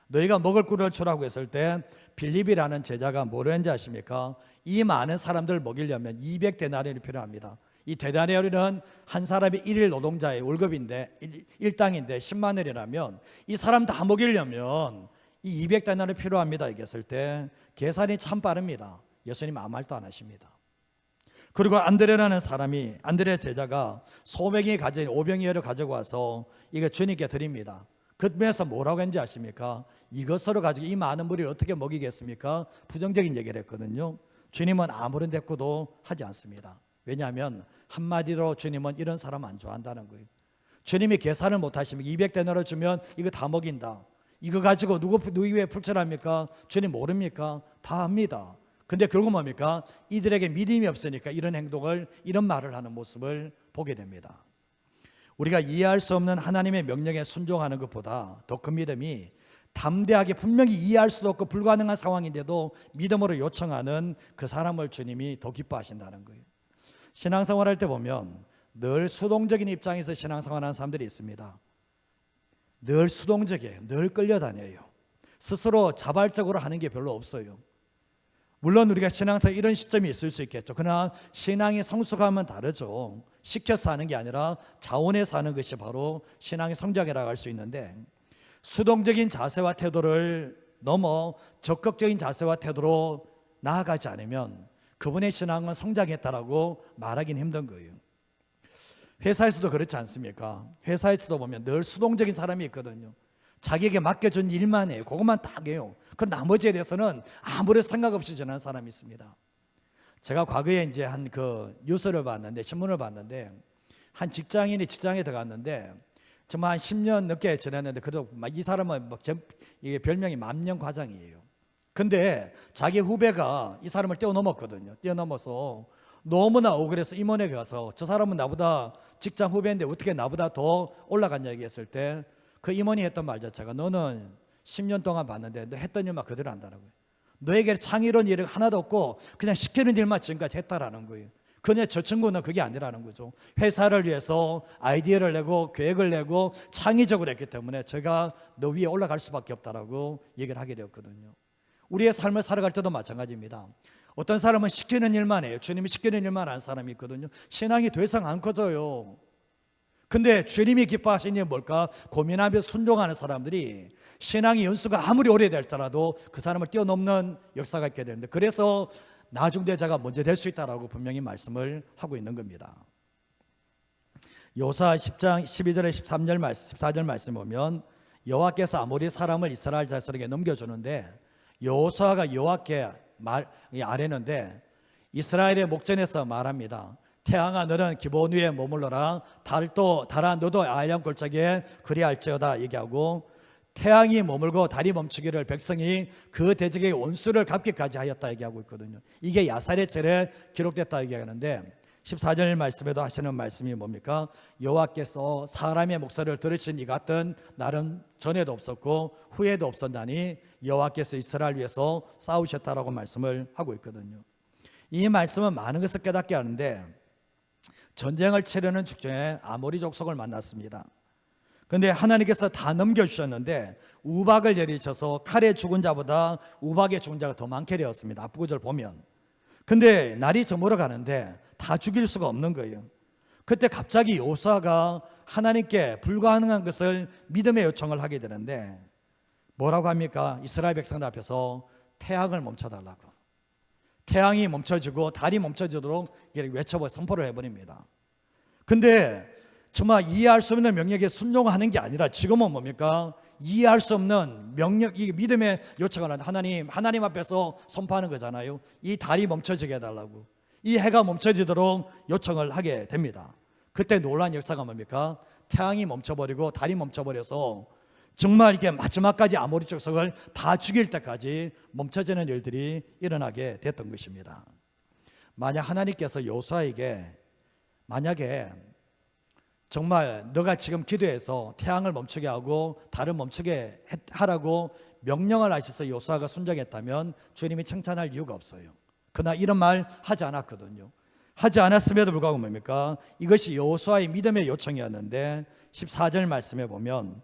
너희가 먹을 것을 주라고 했을 때 빌립이라는 제자가 뭐를 했는지 아십니까? 이 많은 사람들을 먹이려면 200데나리온이 필요합니다. 이 데나리온은 한 사람이 1일 노동자의 월급인데 일당인데 10만 원이라면 이 사람 다 먹이려면 이 200데나리온이 필요합니다 얘기했을 때 계산이 참 빠릅니다. 예수님 아무 말도 안 하십니다. 그리고 안드레라는 사람이 안드레 제자가 소병이 가진 오병이어를 가지고 와서 이거 주님께 드립니다. 그러면서 뭐라고 했는지 아십니까? 이것으로 가지고 이 많은 무리를 어떻게 먹이겠습니까? 부정적인 얘기를 했거든요. 주님은 아무런 대꾸도 하지 않습니다. 왜냐하면 한마디로 주님은 이런 사람 안 좋아한다는 거예요. 주님이 계산을 못하시면 200데나리온 주면 이거 다 먹인다. 이거 가지고 누구 위에 풀칠합니까? 주님 모릅니까? 다 합니다. 근데 결국 뭡니까? 이들에게 믿음이 없으니까 이런 행동을 이런 말을 하는 모습을 보게 됩니다. 우리가 이해할 수 없는 하나님의 명령에 순종하는 것보다 더 큰 믿음이 담대하게 분명히 이해할 수도 없고 불가능한 상황인데도 믿음으로 요청하는 그 사람을 주님이 더 기뻐하신다는 거예요. 신앙생활할 때 보면 늘 수동적인 입장에서 신앙생활하는 사람들이 있습니다. 늘 수동적이에요. 늘 끌려다녀요. 스스로 자발적으로 하는 게 별로 없어요. 물론 우리가 신앙에서 이런 시점이 있을 수 있겠죠. 그러나 신앙의 성숙함은 다르죠. 시켜서 하는 게 아니라 자원해서 하는 것이 바로 신앙의 성장이라고 할 수 있는데, 수동적인 자세와 태도를 넘어 적극적인 자세와 태도로 나아가지 않으면 그분의 신앙은 성장했다라고 말하기는 힘든 거예요. 회사에서도 그렇지 않습니까? 회사에서도 보면 늘 수동적인 사람이 있거든요. 자기에게 맡겨준 일만 해요. 그것만 딱 해요. 그 나머지에 대해서는 아무런 생각 없이 지내는 사람이 있습니다. 제가 과거에 이제 한 뉴스를 봤는데, 신문을 봤는데, 한 직장인이 직장에 들어갔는데 정말 한 10년 넘게 지냈는데, 그래도 이 사람은 이게 별명이 만년 과장이에요. 근데 자기 후배가 이 사람을 뛰어넘었거든요. 뛰어넘어서 너무나 억울해서 임원에게 가서, 저 사람은 나보다 직장 후배인데 어떻게 나보다 더 올라갔냐 얘기했을 때, 그 임원이 했던 말 자체가, 너는 10년 동안 봤는데 너 했던 일만 그대로 한다는 거예요. 너에게 창의로운 일이 하나도 없고 그냥 시키는 일만 지금까지 했다라는 거예요. 근데 저 친구는 그게 아니라는 거죠. 회사를 위해서 아이디어를 내고 계획을 내고 창의적으로 했기 때문에 제가 너 위에 올라갈 수밖에 없다라고 얘기를 하게 되었거든요. 우리의 삶을 살아갈 때도 마찬가지입니다. 어떤 사람은 시키는 일만 해요. 주님이 시키는 일만 하는 사람이 있거든요. 신앙이 더 이상 안 커져요. 근데 주님이 기뻐하시는 게 뭘까? 고민하며 순종하는 사람들이 신앙의 연수가 아무리 오래될더라도 그 사람을 뛰어넘는 역사가 있게 되는데, 그래서 나중대자가 먼저 될 수 있다라고 분명히 말씀을 하고 있는 겁니다. 여호수아 10장 12절에 14절 말씀 보면, 여호와께서 아모리 사람을 이스라엘 자손에게 넘겨주는데, 여호수아가 여호와께 아뢰는데 이스라엘의 목전에서 말합니다. 태양아 너는 기본 위에 머물러라. 달아 너도 아이람 골짜기에 그리할지어다 얘기하고, 태양이 머물고 달이 멈추기를 백성이 그 대적의 원수를 갚기까지 하였다 얘기하고 있거든요. 이게 야살의 절에 기록됐다 얘기하는데, 14절 말씀에도 하시는 말씀이 뭡니까? 여호와께서 사람의 목소리를 들으신 이 같은 날은 전에도 없었고 후에도 없었나니 여호와께서 이스라엘 위해서 싸우셨다라고 말씀을 하고 있거든요. 이 말씀은 많은 것을 깨닫게 하는데, 전쟁을 치르는 중에 아모리 족속을 만났습니다. 그런데 하나님께서 다 넘겨주셨는데 우박을 내리셔서 칼에 죽은 자보다 우박에 죽은 자가 더 많게 되었습니다. 앞구절 보면. 근데 날이 저물어 가는데 다 죽일 수가 없는 거예요. 그때 갑자기 여호수아가 하나님께 불가능한 것을 믿음의 요청을 하게 되는데, 뭐라고 합니까? 이스라엘 백성들 앞에서 태양을 멈춰달라고. 태양이 멈춰지고 달이 멈춰지도록 외쳐버 선포를 해버립니다. 근데 정말 이해할 수 없는 명령에 순종하는 게 아니라 지금은 뭡니까? 이해할 수 없는 명령, 이 믿음의 요청을 하는 하나님 앞에서 선포하는 거잖아요. 이 달이 멈춰지게 해달라고, 이 해가 멈춰지도록 요청을 하게 됩니다. 그때 놀라운 역사가 뭡니까? 태양이 멈춰버리고 달이 멈춰버려서 정말 이게 마지막까지 아모리 족속을 다 죽일 때까지 멈춰지는 일들이 일어나게 됐던 것입니다. 만약 하나님께서 여호수아에게 만약에 정말 너가 지금 기도해서 태양을 멈추게 하고 달을 멈추게 하라고 명령을 하셔서 여호수아가 순종했다면 주님이 칭찬할 이유가 없어요. 그러나 이런 말 하지 않았거든요. 하지 않았음에도 불구하고 뭡니까? 이것이 여호수아의 믿음의 요청이었는데 14절 말씀에 보면,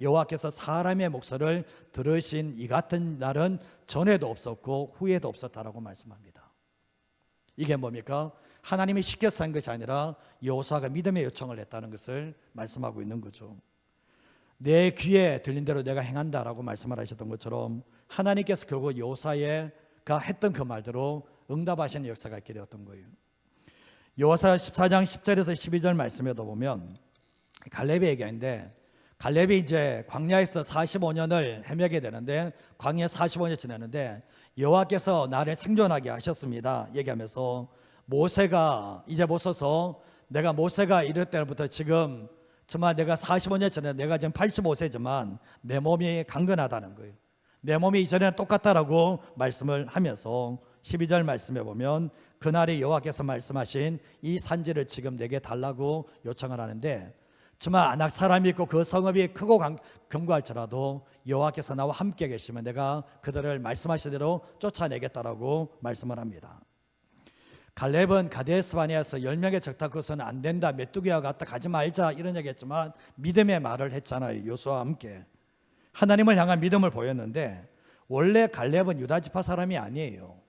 여호와께서 사람의 목소리를 들으신 이 같은 날은 전에도 없었고 후에도 없었다라고 말씀합니다. 이게 뭡니까? 하나님이 시켜서 한 것이 아니라 여호수아가 믿음의 요청을 했다는 것을 말씀하고 있는 거죠. 내 귀에 들린 대로 내가 행한다라고 말씀을 하셨던 것처럼 하나님께서 결국 여호수아가 했던 그 말대로 응답하시는 역사가 있게 되었던 거예요. 여호수아 14장 10절에서 12절 말씀에도 보면 갈렙의 얘기인데, 갈렙이 이제 광야에서 45년을 헤매게 되는데, 광야 45년 지났는데 여호와께서 나를 생존하게 하셨습니다 얘기하면서, 모세가 이제 못 서서, 내가 모세가 이럴 때부터 지금 정말 내가 45년 전에 내가 지금 85세지만 내 몸이 강건하다는 거예요. 내 몸이 이전에는 똑같다라고 말씀을 하면서 12절 말씀에 보면, 그날에 여호와께서 말씀하신 이 산지를 지금 내게 달라고 요청을 하는데, 정말 안악 사람이 있고 그 성읍이 크고 견고할지라도 여호와께서 나와 함께 계시면 내가 그들을 말씀하신 대로 쫓아내겠다라고 말씀을 합니다. 갈렙은 가데스 바네아에서 10명의 적다 그것은 안 된다, 메뚜기와 같다, 가지 말자 이런 얘기했지만 믿음의 말을 했잖아요. 여호수아와 함께 하나님을 향한 믿음을 보였는데, 원래 갈렙은 유다 지파 사람이 아니에요.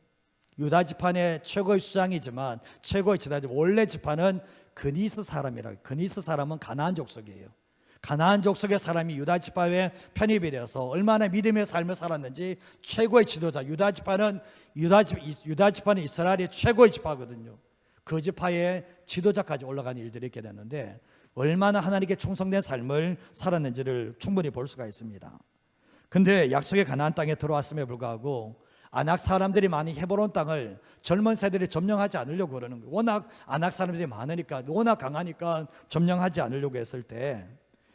유다 지파의 최고의 수장이지만 최고의 지도자, 원래 지파는 그니스 사람이라고. 그니스 사람은 가나안 족속이에요. 가나안 족속의 사람이 유다 지파에 편입이 되어서 얼마나 믿음의 삶을 살았는지 최고의 지도자, 유다 지파는 이스라엘의 최고의 지파거든요. 그 지파의 지도자까지 올라간 일들이 있게 되는데 얼마나 하나님께 충성된 삶을 살았는지를 충분히 볼 수가 있습니다. 근데 약속의 가나안 땅에 들어왔음에 불구하고 아낙 사람들이 많이 헤브론 땅을 젊은 세대들이 점령하지 않으려고 그러는 거예요. 워낙 아낙 사람들이 많으니까, 워낙 강하니까 점령하지 않으려고 했을 때,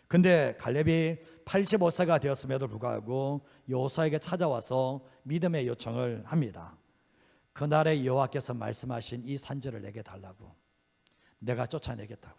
근데 갈렙이 85세가 되었음에도 불구하고 여호수아에게 찾아와서 믿음의 요청을 합니다. 그날에 여호와께서 말씀하신 이 산지를 내게 달라고, 내가 쫓아내겠다고.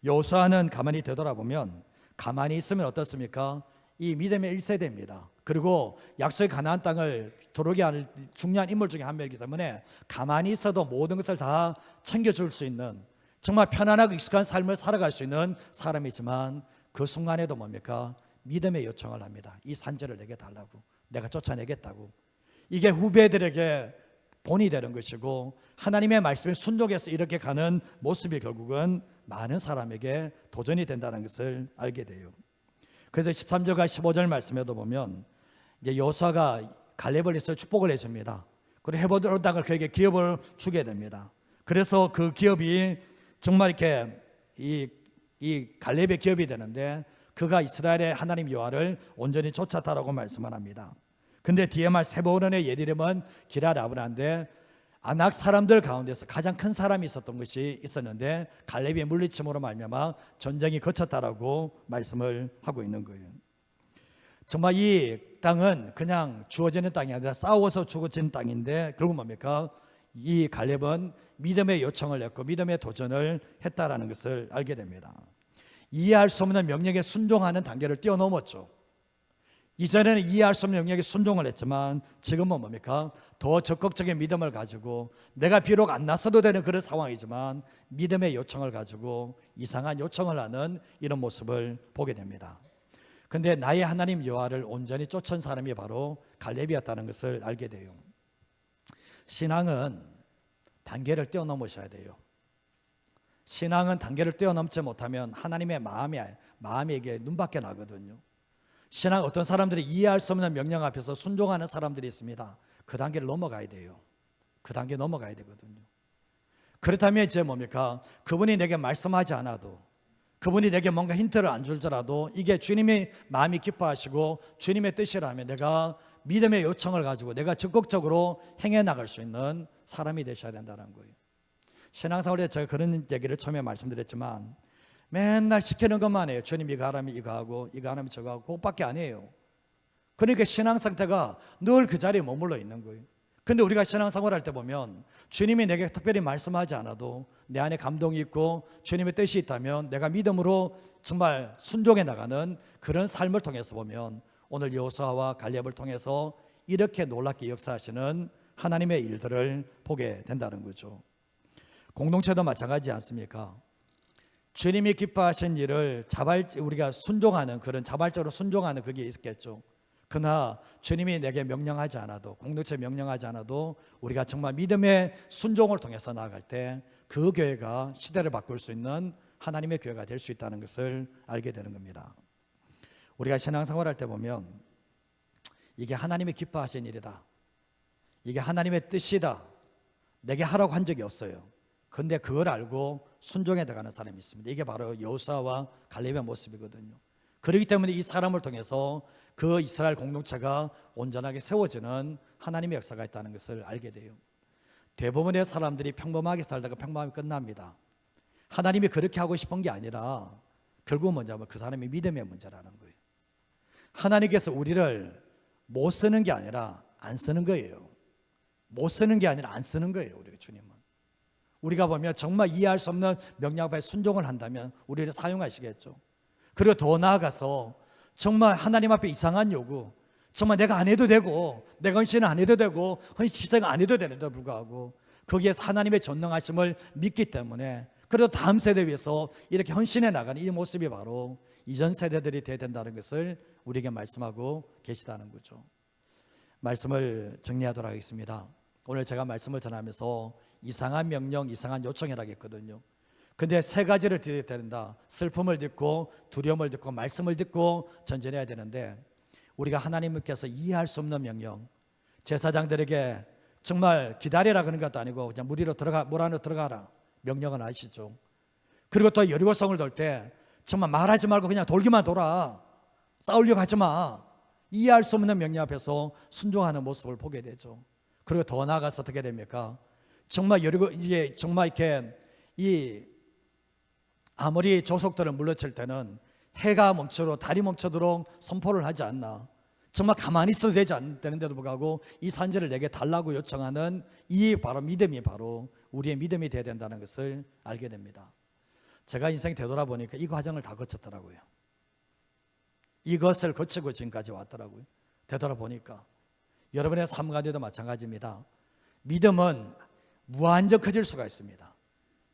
여호수아는 가만히 되돌아보면, 가만히 있으면 어떻습니까? 이 믿음의 1세대입니다. 그리고 약속의 가나안 땅을 들어오게 할 중요한 인물 중에 한 명이기 때문에 가만히 있어도 모든 것을 다 챙겨줄 수 있는, 정말 편안하고 익숙한 삶을 살아갈 수 있는 사람이지만, 그 순간에도 뭡니까? 믿음의 요청을 합니다. 이 산지를 내게 달라고, 내가 쫓아내겠다고. 이게 후배들에게 본이 되는 것이고, 하나님의 말씀에 순종해서 이렇게 가는 모습이 결국은 많은 사람에게 도전이 된다는 것을 알게 돼요. 그래서 13절과 15절 말씀에도 보면 이제 여호수아가 갈렙을 위해서 축복을 해줍니다. 그리고 헤브론 땅을 그에게 기업을 주게 됩니다. 그래서 그 기업이 정말 이렇게 이 갈렙의 기업이 되는데, 그가 이스라엘의 하나님 여호와를 온전히 쫓았다라고 말씀을 합니다. 근데 뒤에 말 세보론의 옛 이름은 기럇 아브라인데, 아낙 사람들 가운데서 가장 큰 사람이 있었던 것이 있었는데 갈렙의 물리침으로 말미암아 전쟁이 거쳤다라고 말씀을 하고 있는 거예요. 정말 이 땅은 그냥 주어지는 땅이 아니라 싸워서 주어지는 땅인데, 결국 뭡니까? 이 갈렙은 믿음의 요청을 했고 믿음의 도전을 했다라는 것을 알게 됩니다. 이해할 수 없는 명령에 순종하는 단계를 뛰어넘었죠. 이전에는 이해할 수 없는 명령에 순종을 했지만 지금은 뭡니까? 더 적극적인 믿음을 가지고, 내가 비록 안 나서도 되는 그런 상황이지만 믿음의 요청을 가지고 이상한 요청을 하는 이런 모습을 보게 됩니다. 그런데 나의 하나님 여호와를 온전히 쫓은 사람이 바로 갈렙이었다는 것을 알게 돼요. 신앙은 단계를 뛰어넘으셔야 돼요. 신앙은 단계를 뛰어넘지 못하면 하나님의 마음에게 눈밖에 나거든요. 신앙, 어떤 사람들이 이해할 수 없는 명령 앞에서 순종하는 사람들이 있습니다. 그 단계를 넘어가야 돼요. 그 단계 넘어가야 되거든요. 그렇다면 이제 뭡니까? 그분이 내게 말씀하지 않아도, 그분이 내게 뭔가 힌트를 안 줄더라도 이게 주님의 마음이 기뻐하시고 주님의 뜻이라면 내가 믿음의 요청을 가지고 내가 적극적으로 행해 나갈 수 있는 사람이 되셔야 된다는 거예요. 신앙생활에 제가 그런 얘기를 처음에 말씀드렸지만, 맨날 시키는 것만 해요. 주님 이거 하라면 이거 하고, 이거 하라면 저거 하고, 그것밖에 안 해요. 그러니까 신앙 상태가 늘 그 자리에 머물러 있는 거예요. 근데 우리가 신앙생활 할 때 보면 주님이 내게 특별히 말씀하지 않아도 내 안에 감동이 있고 주님의 뜻이 있다면 내가 믿음으로 정말 순종해 나가는 그런 삶을 통해서 보면, 오늘 여호수아와 갈렙을 통해서 이렇게 놀랍게 역사하시는 하나님의 일들을 보게 된다는 거죠. 공동체도 마찬가지지 않습니까? 주님이 기뻐하신 일을 우리가 순종하는, 그런 자발적으로 순종하는 그게 있겠죠. 그러나 주님이 내게 명령하지 않아도, 공동체 명령하지 않아도 우리가 정말 믿음의 순종을 통해서 나아갈 때 그 교회가 시대를 바꿀 수 있는 하나님의 교회가 될 수 있다는 것을 알게 되는 겁니다. 우리가 신앙생활 할 때 보면 이게 하나님이 기뻐하신 일이다, 이게 하나님의 뜻이다, 내게 하라고 한 적이 없어요. 근데 그걸 알고 순종해 나가는 사람이 있습니다. 이게 바로 여호수아와 갈렙의 모습이거든요. 그렇기 때문에 이 사람을 통해서 그 이스라엘 공동체가 온전하게 세워지는 하나님의 역사가 있다는 것을 알게 돼요. 대부분의 사람들이 평범하게 살다가 평범하게 끝납니다. 하나님이 그렇게 하고 싶은 게 아니라 결국은 뭐냐면 그 사람의 믿음의 문제라는 거예요. 하나님께서 우리를 못 쓰는 게 아니라 안 쓰는 거예요. 못 쓰는 게 아니라 안 쓰는 거예요. 우리 주님은. 우리가 보면 정말 이해할 수 없는 명령 앞에 순종을 한다면 우리를 사용하시겠죠. 그리고 더 나아가서 정말 하나님 앞에 이상한 요구, 정말 내가 안 해도 되고, 내 헌신은 안 해도 되고, 헌신 희생 안 해도 되는데도 불구하고 거기에서 하나님의 전능하심을 믿기 때문에 그래도 다음 세대 위해서 이렇게 헌신해 나가는 이 모습이 바로 이전 세대들이 되어야 된다는 것을 우리에게 말씀하고 계시다는 거죠. 말씀을 정리하도록 하겠습니다. 오늘 제가 말씀을 전하면서 이상한 명령, 이상한 요청이라고 했거든요. 근데 세 가지를 드려야 된다. 슬픔을 듣고 두려움을 듣고 말씀을 듣고 전진해야 되는데, 우리가 하나님께서 이해할 수 없는 명령, 제사장들에게 정말 기다리라 그런 것도 아니고 그냥 물 안으로 들어가라 명령은 아시죠? 그리고 또 여리고성을 돌 때 정말 말하지 말고 그냥 돌기만 돌아, 싸우려고 하지 마, 이해할 수 없는 명령 앞에서 순종하는 모습을 보게 되죠. 그리고 더 나아가서 어떻게 됩니까? 정말 이제 정말 이렇게 아무리 조속들을 물러칠 때는 해가 멈추도록, 달이 멈추도록 선포를 하지 않나, 정말 가만히 있어도 되지 않는데도 불구하고 이 산지를 내게 달라고 요청하는 이 바로 믿음이 바로 우리의 믿음이 되어야 된다는 것을 알게 됩니다. 제가 인생 되돌아보니까 이 과정을 다 거쳤더라고요. 이것을 거치고 지금까지 왔더라고요. 되돌아보니까 여러분의 삶 가운데도 마찬가지입니다. 믿음은 무한정 커질 수가 있습니다.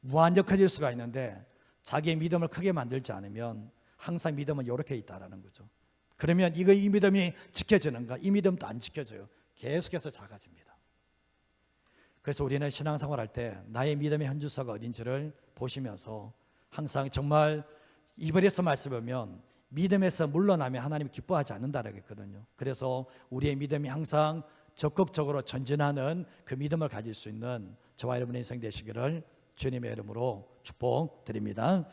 무한정 커질 수가 있는데 자기의 믿음을 크게 만들지 않으면 항상 믿음은 이렇게 있다라는 거죠. 그러면 이 믿음이 지켜지는가? 이 믿음도 안 지켜져요. 계속해서 작아집니다. 그래서 우리는 신앙생활할 때 나의 믿음의 현주소가 어딘지를 보시면서 항상 정말 이번에서 말씀 보면 믿음에서 물러나면 하나님이 기뻐하지 않는다라고 했거든요. 그래서 우리의 믿음이 항상 적극적으로 전진하는 그 믿음을 가질 수 있는 저와 여러분의 인생 되시기를 주님의 이름으로 축복드립니다.